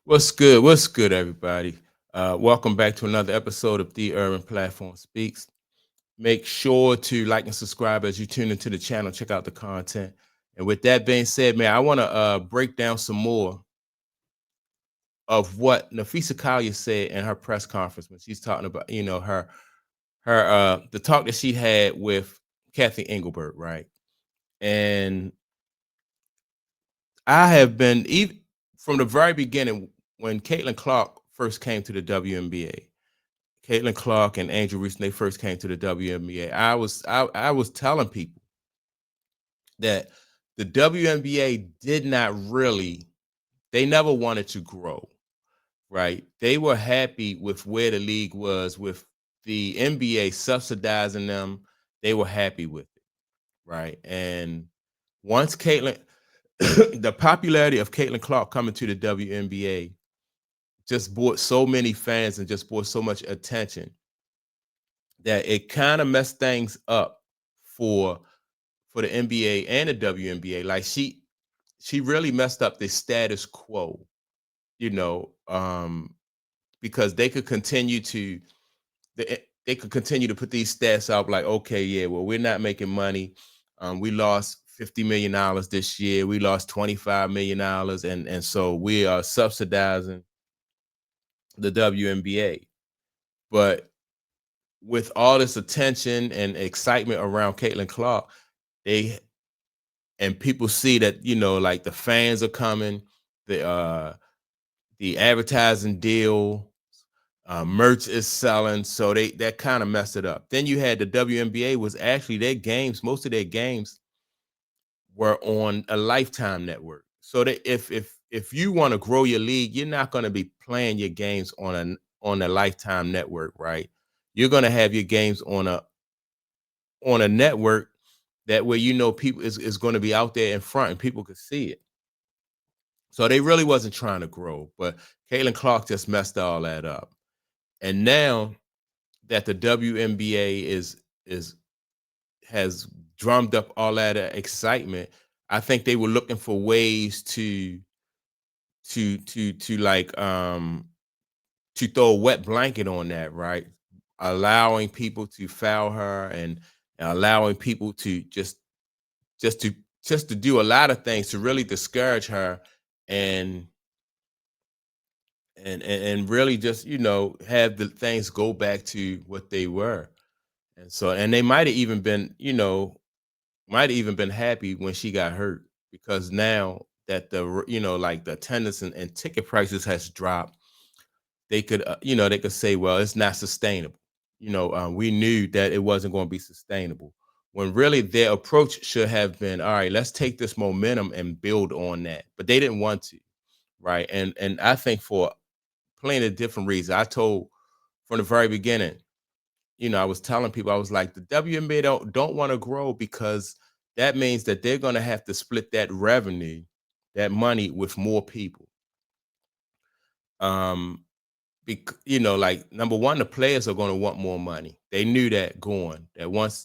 What's good? What's good, everybody? Welcome back to another episode of The Urban Platform Speaks. Make sure to like and subscribe as you tune into the channel. Check out the content. And with that being said, man, I want to break down some more of what Nafisa Collier said in her press conference when she's talking about, her the talk that she had with Cathy Englebert, right? And I have been even from the very beginning when Caitlin Clark first came to the WNBA. Caitlin Clark and Angel Reese, when they first came to the WNBA, I was telling people that the WNBA did not really, they never wanted to grow, right? They were happy with where the league was, with the NBA subsidizing them. They were happy with it, right? And once Caitlin, the popularity of Caitlin Clark coming to the WNBA just brought so many fans and just brought so much attention that it kind of messed things up for the NBA and the WNBA. Like she really messed up the status quo, you know, because they could continue to put these stats out like, okay, yeah, well, we're not making money. We lost $50 million this year. We lost $25 million, and so we are subsidizing the WNBA. But with all this attention and excitement around Caitlin Clark, they and people see that, like the fans are coming, the advertising deal, merch is selling, so they that kind of messed it up. Then you had the WNBA was actually their games, most of their games were on a Lifetime network. So that if you want to grow your league, you're not going to be playing your games on a Lifetime network, right? You're going to have your games on a network that way people is going to be out there in front and people could see it. So they really wasn't trying to grow, but Caitlin Clark just messed all that up. And now that the WNBA is has drummed up all that excitement, I think they were looking for ways to like to throw a wet blanket on that, right? Allowing people to foul her and allowing people to just to just to do a lot of things to really discourage her and and really just have the things go back to what they were. And so and they might have even been might have even been happy when she got hurt, because now that like the attendance and ticket prices has dropped, they could they could say, well, it's not sustainable. We knew that it wasn't going to be sustainable, when really their approach should have been, all right, let's take this momentum and build on that. But they didn't want to, right? And I think for plenty of different reasons. I told from the very beginning, I was telling people, I was like, the WNBA don't want to grow because that means that they're going to have to split that revenue, that money with more people. Like, number one, the players are going to want more money. They knew that going, that once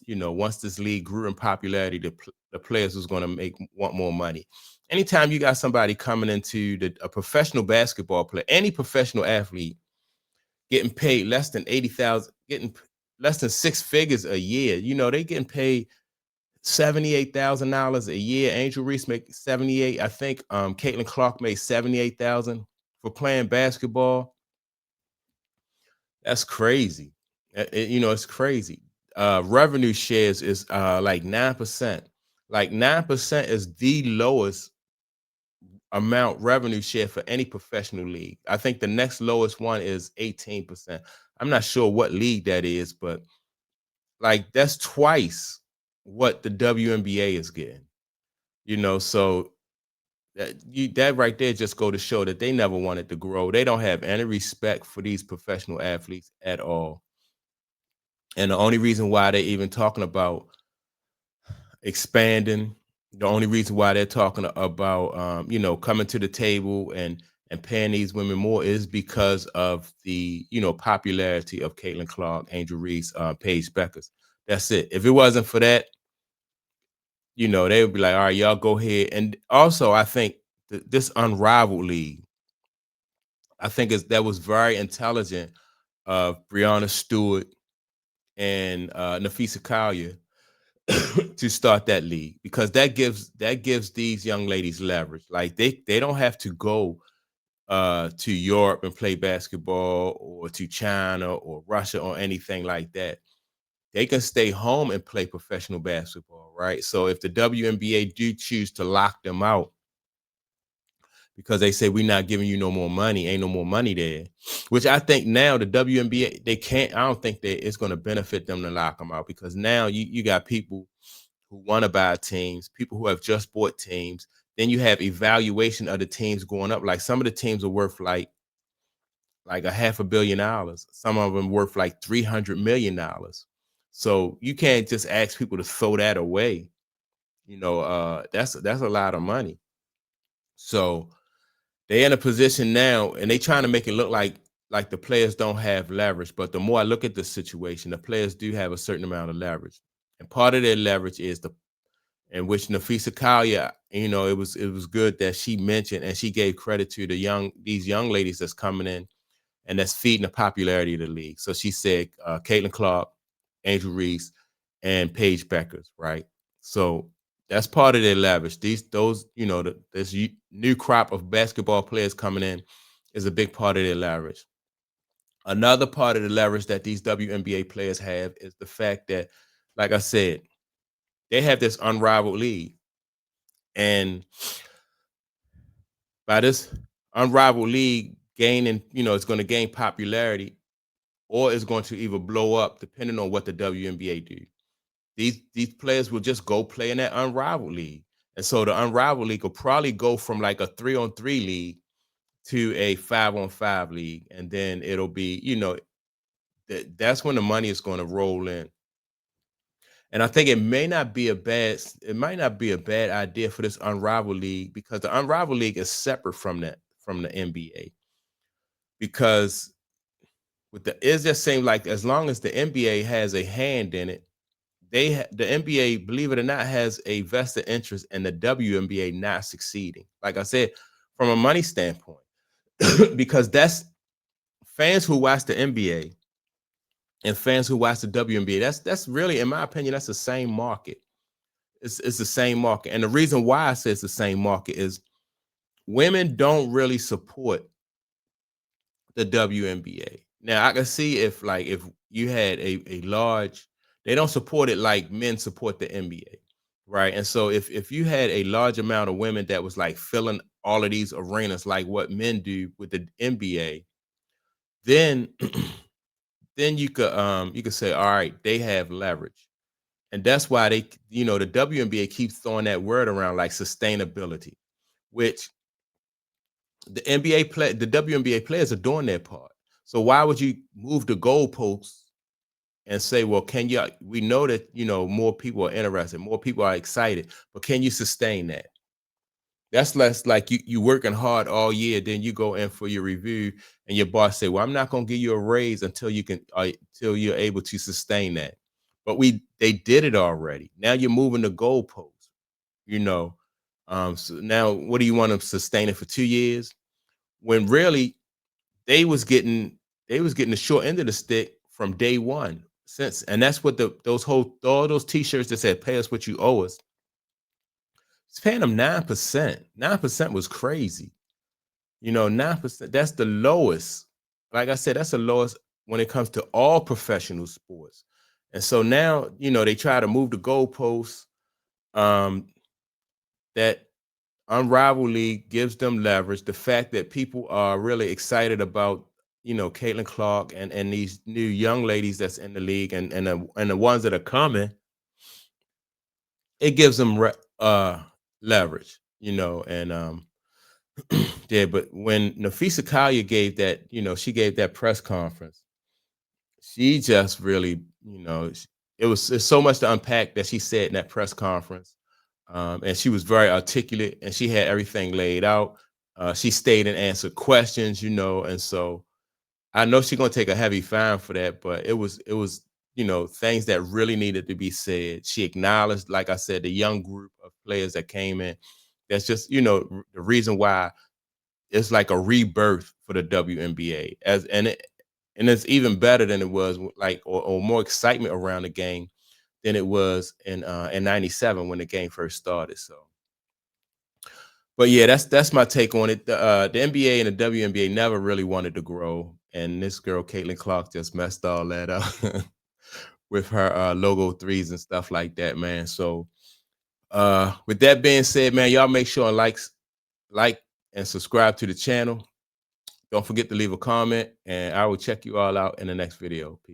this league grew in popularity, the players was going to want more money. Anytime you got somebody coming into a professional basketball player, any professional athlete getting paid less than 80,000, getting less than six figures a year. They getting paid $78,000 a year. Angel Reese make 78. I think Caitlin Clark made 78,000 for playing basketball. That's crazy. It's crazy. Revenue shares is like 9%. Like 9% is the lowest amount revenue share for any professional league. I think the next lowest one is 18%. I'm not sure what league that is, but like that's twice what the WNBA is getting. So that right there just go to show that they never wanted to grow. They don't have any respect for these professional athletes at all. And the only reason why they're even talking about expanding, the only reason why they're talking about coming to the table and paying these women more is because of the popularity of Caitlin Clark, Angel Reese, Paige Beckers. That's it. If it wasn't for that, they would be like, all right, y'all go ahead. And also, I think this unrivaled league I think that was very intelligent of Breonna Stewart and Nafisa Collier to start that league, because that gives these young ladies leverage. Like they don't have to go to Europe and play basketball, or to China or Russia or anything like that. They can stay home and play professional basketball, right? So if the WNBA do choose to lock them out because they say we're not giving you no more money, ain't no more money there, which I think now the WNBA, they can't, I don't think that it's going to benefit them to lock them out, because now you got people who want to buy teams, people who have just bought teams. Then you have evaluation of the teams going up. Like some of the teams are worth like a $500 million. Some of them worth like $300 million. So you can't just ask people to throw that away. That's a lot of money. So they're in a position now, and they trying to make it look like the players don't have leverage. But the more I look at the situation, the players do have a certain amount of leverage, and part of their leverage is in which Nafisa Collier, it was good that she mentioned and she gave credit to these young ladies that's coming in and that's feeding the popularity of the league. So she said Caitlin Clark, Angel Reese, and Paige Beckers, right? So that's part of their leverage. This new crop of basketball players coming in is a big part of their leverage. Another part of the leverage that these WNBA players have is the fact that, like I said, they have this unrivaled league. And by this unrivaled league gaining, it's going to gain popularity, or it's going to either blow up depending on what the WNBA do. These players will just go play in that unrivaled league. And so the unrivaled league will probably go from like a 3-on-3 league to a 5-on-5 league. And then it'll be, that's when the money is going to roll in. And I think it might not be a bad idea for this unrivaled league, because the unrivaled league is separate from the NBA. Because it just seems like as long as the NBA has a hand in it, the NBA, believe it or not, has a vested interest in the WNBA not succeeding. Like I said, from a money standpoint, because that's fans who watch the NBA and fans who watch the WNBA. That's really, in my opinion, that's the same market. It's the same market, and the reason why I say it's the same market is women don't really support the WNBA. Now I can see if you had a large, they don't support it like men support the NBA, right? And so if you had a large amount of women that was like filling all of these arenas like what men do with the NBA, then then you could say, all right, they have leverage. And that's why the WNBA keeps throwing that word around, like sustainability, which the WNBA players are doing their part. So why would you move the goalposts and say, well, we know that, more people are interested, more people are excited, but can you sustain that? That's less like you working hard all year, then you go in for your review and your boss say, well, I'm not going to give you a raise until until you're able to sustain that. But they did it already. Now you're moving the goalposts, you know. So now what do you want to sustain it for 2 years? When really they was getting the short end of the stick from day one. And that's what all those t-shirts that said pay us what you owe us. It's paying them 9%. 9% was crazy. 9%, that's the lowest. Like I said, that's the lowest when it comes to all professional sports. And so now, they try to move the goalposts. That unrivaled league gives them leverage. The fact that people are really excited about, Caitlin Clark and these new young ladies that's in the league, and the ones that are coming, it gives them leverage, and yeah. But when Nafisa Collier gave that press conference, she just really, it's so much to unpack that she said in that press conference. And she was very articulate, and she had everything laid out. She stayed and answered questions, and so I know she's gonna take a heavy fine for that, but it was things that really needed to be said. She acknowledged, like I said, the young group of players that came in. That's just the reason why it's like a rebirth for the WNBA, and it's even better than it was, like, or more excitement around the game than it was in '97 when the game first started. So, but yeah, that's my take on it. The NBA and the WNBA never really wanted to grow, and this girl Caitlin Clark just messed all that up with her logo threes and stuff like that, man. So, with that being said, man, y'all make sure and like and subscribe to the channel. Don't forget to leave a comment, and I will check you all out in the next video. Peace.